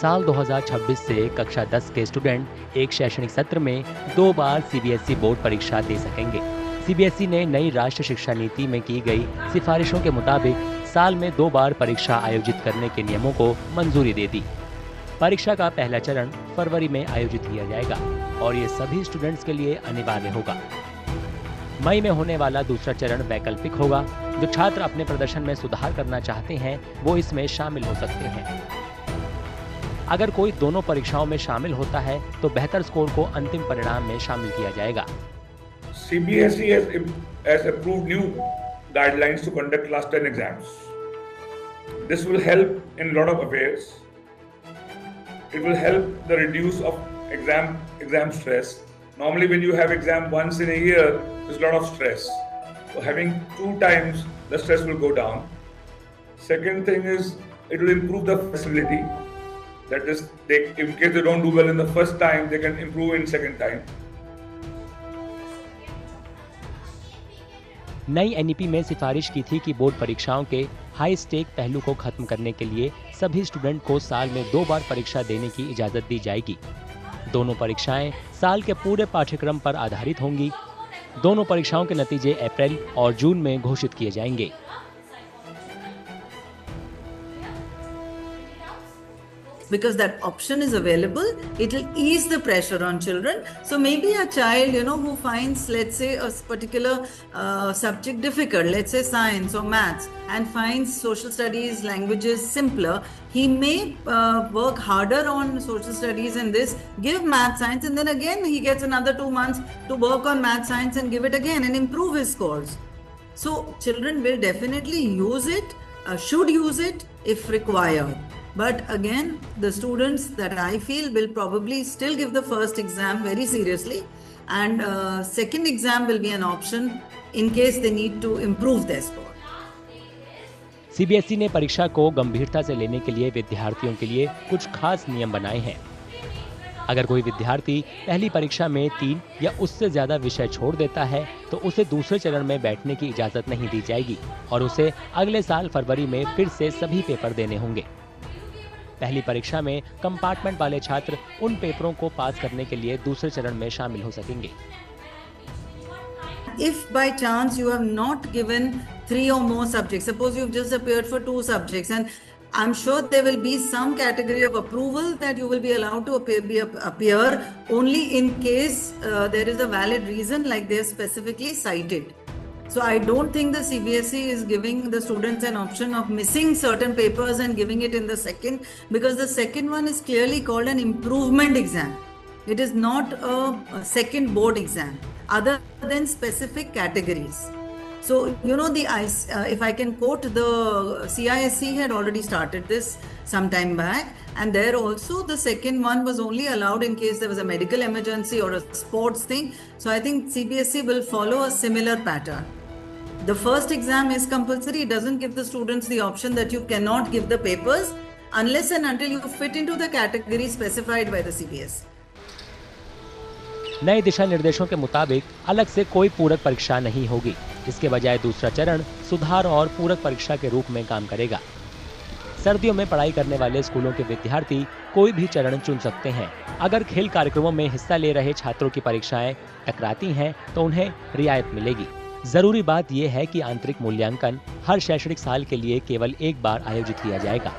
साल 2026 से कक्षा 10 के स्टूडेंट एक शैक्षणिक सत्र में 2 बार सीबीएसई बोर्ड परीक्षा दे सकेंगे। सीबीएसई ने नई राष्ट्रीय शिक्षा नीति में की गई सिफारिशों के मुताबिक साल में 2 बार परीक्षा आयोजित करने के नियमों को मंजूरी दे दी। परीक्षा का पहला चरण फरवरी में आयोजित किया जाएगा और ये सभी स्टूडेंट्स के लिए अनिवार्य होगा। मई में होने वाला दूसरा चरण वैकल्पिक होगा। जो छात्र अपने प्रदर्शन में सुधार करना चाहते हैं वो इसमें शामिल हो सकते हैं। अगर कोई दोनों परीक्षाओं में शामिल होता है तो बेहतर स्कोर को अंतिम परिणाम में शामिल किया जाएगा। CBSE has approved new guidelines to conduct class 10 exams. This will help in a lot of affairs. It will help the reduce of exam stress. Normally when you have exam once in a year, there's a lot of stress. So having 2 times, the stress will go down. Second thing is, it will improve the flexibility. That is, in case they don't do well in the first time, they can improve in second time. नई NEP में सिफारिश की थी कि board परीक्षाओं के high stake पहलू को खत्म करने के लिए सभी स्टूडेंट को साल में 2 बार परीक्षा देने की इजाजत दी जाएगी। दोनों परीक्षाएं साल के पूरे पाठ्यक्रम पर आधारित होंगी। दोनों परीक्षाओं के नतीजे अप्रैल और जून में घोषित किए जाएंगे। Because that option is available, it will ease the pressure on children. So maybe a child, who finds, let's say, a particular subject difficult, let's say science or maths, and finds social studies, languages simpler, he may work harder on social studies and this, give math, science, and then again he gets another 2 months to work on math, science and give it again and improve his scores. So children will definitely use it, should use it if required. But again, the students that I feel will probably still give the first exam very seriously, and second exam will be an option in case they need to improve their score. CBSE ने परीक्षा को गंभीरता से लेने के लिए विद्यार्थियों के लिए कुछ खास नियम बनाए हैं। अगर कोई विद्यार्थी पहली परीक्षा में 3 या उससे ज्यादा विषय छोड़ देता है तो उसे दूसरे चरण में बैठने की इजाजत नहीं दी जाएगी और उसे अगले साल फरवरी में फिर से सभी पेपर देने होंगे। पहली परीक्षा में कंपार्टमेंट वाले छात्र उन पेपरों को पास करने के लिए दूसरे चरण में शामिल हो सकेंगे। If by chance you have not given 3 or more subjects, suppose you've just appeared for 2 subjects, and I'm sure there will be some category of approval that you will be allowed to appear only in case there is a valid reason, like they are specifically cited. So I don't think the CBSE is giving the students an option of missing certain papers and giving it in the second, because the second one is clearly called an improvement exam. It is not a second board exam other than specific categories. So, if I can quote, the CISE had already started this some time back, and there also the second one was only allowed in case there was a medical emergency or a sports thing. So I think CBSE will follow a similar pattern. The first exam is compulsory. It doesn't give the students the option that you cannot give the papers unless and until you fit into the category specified by the CBSE. नए दिशा निर्देशों के मुताबिक अलग से कोई पूरक परीक्षा नहीं होगी। इसके बजाय दूसरा चरण सुधार और पूरक परीक्षा के रूप में काम करेगा। सर्दियों में पढ़ाई करने वाले स्कूलों के विद्यार्थी कोई भी चरण चुन सकते हैं। अगर खेल कार्यक्रमों में हिस्सा ले रहे छात्रों की परीक्षाएं टकराती हैं तो उन्हें रियायत मिलेगी। जरूरी बात यह है कि आंतरिक मूल्यांकन हर शैक्षणिक साल के लिए केवल 1 बार आयोजित किया जाएगा।